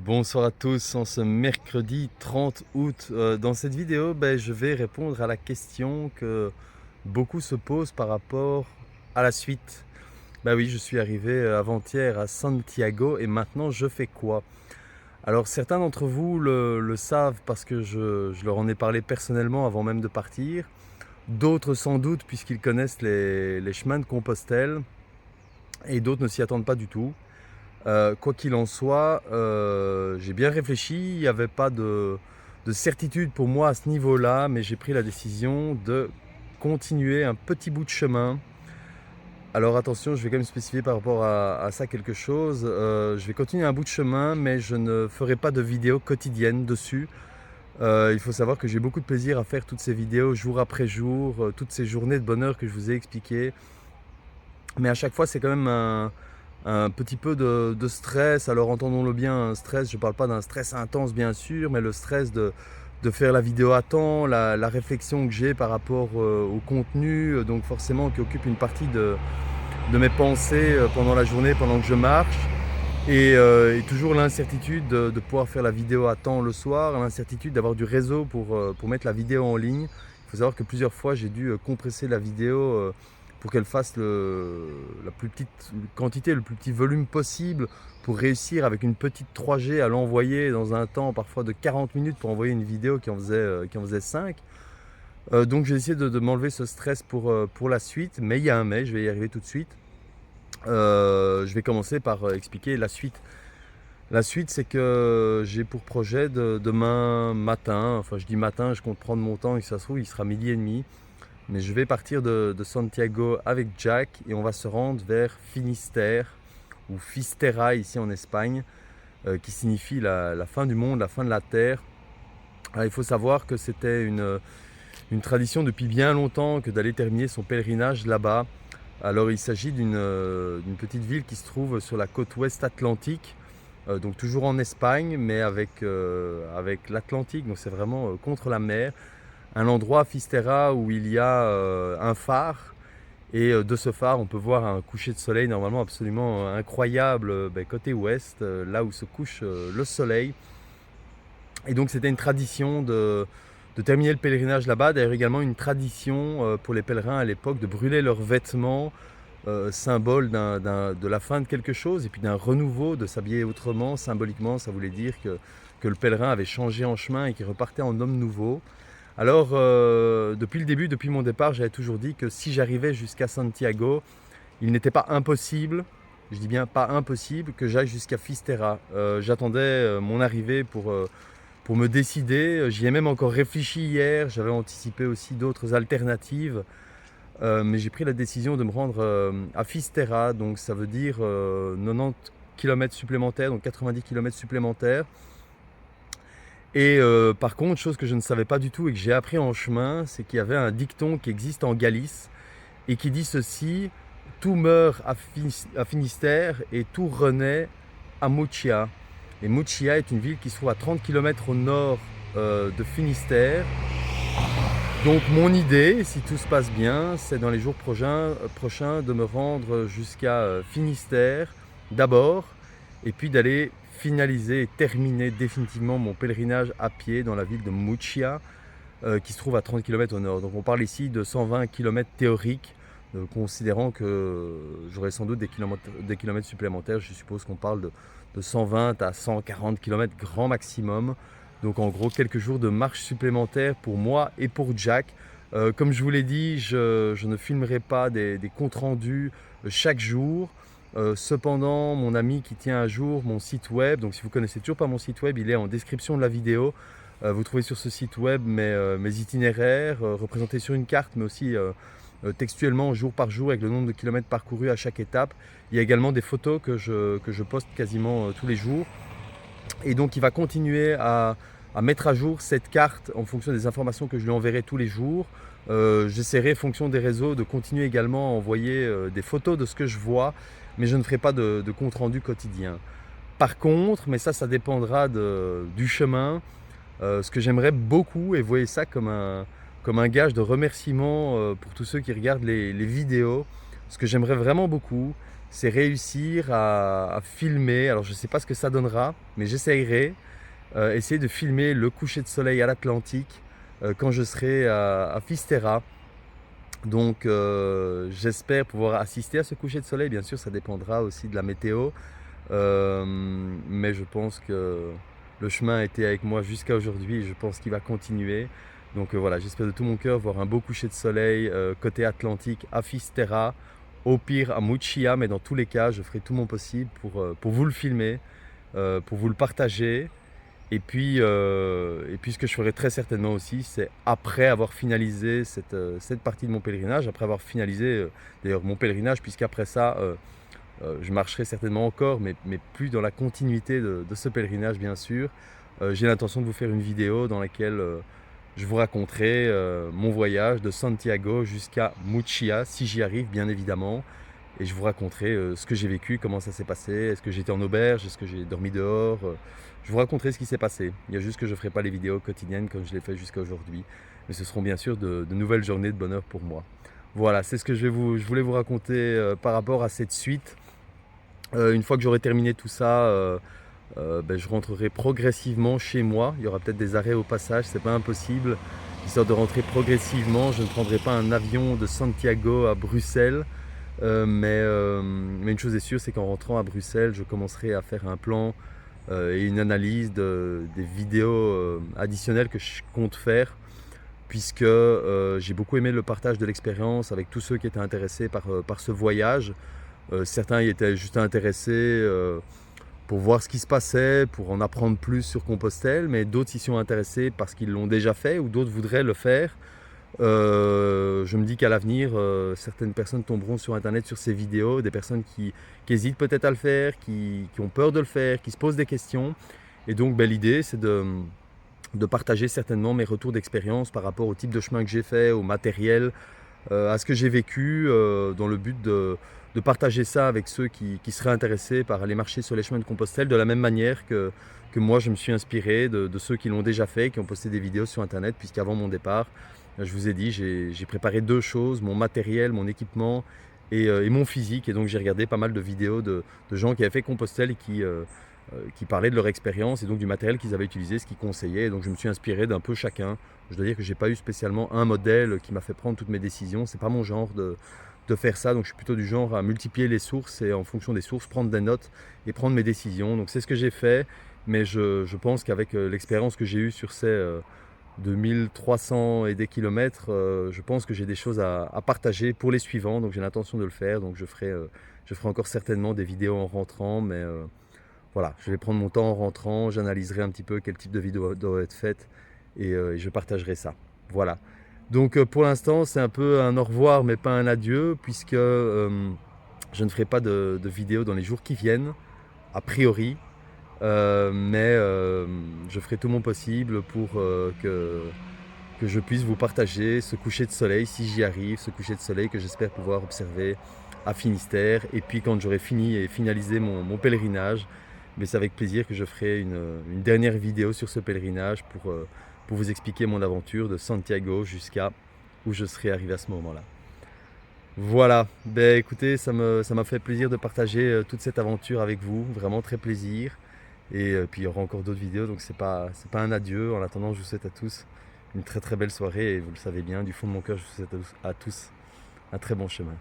Bonsoir à tous, en ce mercredi 30 août. Dans cette vidéo, je vais répondre à la question que beaucoup se posent par rapport à la suite. Oui, je suis arrivé avant-hier à Santiago et maintenant je fais quoi? Alors certains d'entre vous le savent parce que je leur en ai parlé personnellement avant même de partir. D'autres sans doute puisqu'ils connaissent les chemins de Compostelle et d'autres ne s'y attendent pas du tout. Quoi qu'il en soit, j'ai bien réfléchi, il n'y avait pas de certitude pour moi à ce niveau-là, mais j'ai pris la décision de continuer un petit bout de chemin. Alors attention, je vais quand même spécifier par rapport à ça quelque chose. Je vais continuer un bout de chemin, mais je ne ferai pas de vidéos quotidiennes dessus. Il faut savoir que j'ai beaucoup de plaisir à faire toutes ces vidéos jour après jour, toutes ces journées de bonheur que je vous ai expliquées. Mais à chaque fois, c'est quand même un petit peu de stress. Alors entendons-le bien, un stress, je ne parle pas d'un stress intense bien sûr, mais le stress de faire la vidéo à temps, la réflexion que j'ai par rapport au contenu, donc forcément qui occupe une partie de mes pensées pendant la journée, pendant que je marche. Et toujours l'incertitude de pouvoir faire la vidéo à temps le soir, l'incertitude d'avoir du réseau pour mettre la vidéo en ligne. Il faut savoir que plusieurs fois j'ai dû compresser la vidéo pour qu'elle fasse la plus petite quantité, le plus petit volume possible pour réussir avec une petite 3G à l'envoyer dans un temps parfois de 40 minutes pour envoyer une vidéo qui en faisait 5. Donc j'ai essayé de m'enlever ce stress pour la suite, mais il y a un mais, je vais y arriver tout de suite. Je vais commencer par expliquer la suite. La suite, c'est que j'ai pour projet demain matin, enfin je dis matin, je compte prendre mon temps et si ça se trouve, il sera 12h30. Mais je vais partir de Santiago avec Jack et on va se rendre vers Finistère ou Fistera ici en Espagne, qui signifie la fin du monde, la fin de la terre. Alors, il faut savoir que c'était une tradition depuis bien longtemps que d'aller terminer son pèlerinage là-bas. Alors il s'agit d'une petite ville qui se trouve sur la côte ouest atlantique, donc toujours en Espagne, mais avec l'Atlantique, donc c'est vraiment contre la mer. Un endroit, Fistera, où il y a un phare, et de ce phare, on peut voir un coucher de soleil normalement absolument incroyable côté ouest, là où se couche le soleil. Et donc c'était une tradition de terminer le pèlerinage là-bas. D'ailleurs également une tradition pour les pèlerins à l'époque de brûler leurs vêtements, symbole de la fin de quelque chose et puis d'un renouveau, de s'habiller autrement. Symboliquement, ça voulait dire que le pèlerin avait changé en chemin et qu'il repartait en homme nouveau. Alors depuis le début, depuis mon départ, j'avais toujours dit que si j'arrivais jusqu'à Santiago, il n'était pas impossible, je dis bien pas impossible, que j'aille jusqu'à Fistera. J'attendais mon arrivée pour me décider. J'y ai même encore réfléchi hier, j'avais anticipé aussi d'autres alternatives, mais j'ai pris la décision de me rendre à Fistera, donc ça veut dire 90 km supplémentaires, donc 90 km supplémentaires. Et par contre, chose que je ne savais pas du tout et que j'ai appris en chemin, c'est qu'il y avait un dicton qui existe en Galice et qui dit ceci: tout meurt à Finistère et tout renaît à Murcia. Et Murcia est une ville qui se trouve à 30 km au nord de Finistère. Donc mon idée, si tout se passe bien, c'est dans les jours prochains de me rendre jusqu'à Finistère d'abord, et puis d'aller finaliser et terminer définitivement mon pèlerinage à pied dans la ville de Murcia, qui se trouve à 30 km au nord. Donc on parle ici de 120 km théoriques, considérant que j'aurai sans doute des kilomètres supplémentaires. Je suppose qu'on parle de 120 à 140 km grand maximum. Donc en gros quelques jours de marche supplémentaire pour moi et pour Jack. Comme je vous l'ai dit, je ne filmerai pas des comptes rendus chaque jour. Cependant, mon ami qui tient à jour mon site web, donc si vous ne connaissez toujours pas mon site web, il est en description de la vidéo. Vous trouvez sur ce site web mes itinéraires représentés sur une carte, mais aussi textuellement jour par jour avec le nombre de kilomètres parcourus à chaque étape. Il y a également des photos que je poste quasiment tous les jours. Et donc il va continuer à mettre à jour cette carte en fonction des informations que je lui enverrai tous les jours. J'essaierai, en fonction des réseaux, de continuer également à envoyer des photos de ce que je vois, mais je ne ferai pas de compte rendu quotidien. Par contre, mais ça dépendra du chemin, ce que j'aimerais beaucoup, et vous voyez ça comme un gage de remerciement pour tous ceux qui regardent les vidéos, ce que j'aimerais vraiment beaucoup, c'est réussir à filmer. Alors je ne sais pas ce que ça donnera, mais j'essayerai. Essayer de filmer le coucher de soleil à l'Atlantique quand je serai à Fisterra. Donc j'espère pouvoir assister à ce coucher de soleil. Bien sûr, ça dépendra aussi de la météo. Mais je pense que le chemin a été avec moi jusqu'à aujourd'hui et je pense qu'il va continuer. Donc voilà, j'espère de tout mon cœur voir un beau coucher de soleil côté Atlantique à Fisterra, au pire à Muccia, mais dans tous les cas, je ferai tout mon possible pour vous le filmer, pour vous le partager. Et puis ce que je ferai très certainement aussi, c'est après avoir finalisé cette partie de mon pèlerinage, après avoir finalisé d'ailleurs mon pèlerinage, puisqu'après ça, je marcherai certainement encore, mais plus dans la continuité de ce pèlerinage, bien sûr. J'ai l'intention de vous faire une vidéo dans laquelle je vous raconterai mon voyage de Santiago jusqu'à Muccia, si j'y arrive, bien évidemment. Et je vous raconterai ce que j'ai vécu, comment ça s'est passé, est-ce que j'étais en auberge, est-ce que j'ai dormi dehors. Je vous raconterai ce qui s'est passé. Il y a juste que je ne ferai pas les vidéos quotidiennes comme je l'ai fait jusqu'à aujourd'hui. Mais ce seront bien sûr de nouvelles journées de bonheur pour moi. Voilà, c'est ce que je voulais vous raconter par rapport à cette suite. Une fois que j'aurai terminé tout ça, je rentrerai progressivement chez moi. Il y aura peut-être des arrêts au passage, c'est pas impossible. Histoire de rentrer progressivement, je ne prendrai pas un avion de Santiago à Bruxelles. Mais une chose est sûre, c'est qu'en rentrant à Bruxelles, je commencerai à faire un plan et une analyse des vidéos additionnelles que je compte faire, puisque j'ai beaucoup aimé le partage de l'expérience avec tous ceux qui étaient intéressés par ce voyage. Certains y étaient juste intéressés pour voir ce qui se passait, pour en apprendre plus sur Compostelle, mais d'autres s'y sont intéressés parce qu'ils l'ont déjà fait ou d'autres voudraient le faire. Je me dis qu'à l'avenir, certaines personnes tomberont sur internet sur ces vidéos, des personnes qui hésitent peut-être à le faire, qui ont peur de le faire, qui se posent des questions. Et donc l'idée c'est de partager certainement mes retours d'expérience par rapport au type de chemin que j'ai fait, au matériel, à ce que j'ai vécu, dans le but de partager ça avec ceux qui seraient intéressés par aller marcher sur les chemins de Compostelle, de la même manière que moi je me suis inspiré de ceux qui l'ont déjà fait, qui ont posté des vidéos sur internet, puisqu'avant mon départ, je vous ai dit, j'ai préparé deux choses, mon matériel, mon équipement et mon physique. Et donc j'ai regardé pas mal de vidéos de gens qui avaient fait Compostelle et qui parlaient de leur expérience et donc du matériel qu'ils avaient utilisé, ce qu'ils conseillaient. Et donc je me suis inspiré d'un peu chacun. Je dois dire que je n'ai pas eu spécialement un modèle qui m'a fait prendre toutes mes décisions. C'est pas mon genre de faire ça. Donc je suis plutôt du genre à multiplier les sources et en fonction des sources, prendre des notes et prendre mes décisions. Donc c'est ce que j'ai fait. Mais je pense qu'avec l'expérience que j'ai eue sur ces 2300 et des kilomètres, je pense que j'ai des choses à partager pour les suivants, donc j'ai l'intention de le faire. Donc je ferai encore certainement des vidéos en rentrant, mais voilà, je vais prendre mon temps en rentrant, j'analyserai un petit peu quel type de vidéo doit être faite et je partagerai ça. Voilà. Donc pour l'instant c'est un peu un au revoir mais pas un adieu, puisque je ne ferai pas de vidéo dans les jours qui viennent, a priori. Mais je ferai tout mon possible pour que je puisse vous partager ce coucher de soleil, si j'y arrive, ce coucher de soleil que j'espère pouvoir observer à Finistère. Et puis quand j'aurai fini et finalisé mon pèlerinage, mais c'est avec plaisir que je ferai une dernière vidéo sur ce pèlerinage pour vous expliquer mon aventure de Santiago jusqu'à où je serai arrivé à ce moment-là. Voilà, ben écoutez, ça m'a fait plaisir de partager toute cette aventure avec vous, vraiment très plaisir. Et puis il y aura encore d'autres vidéos, donc c'est pas un adieu. En attendant, je vous souhaite à tous une très très belle soirée et vous le savez bien, du fond de mon cœur, je vous souhaite à tous un très bon chemin.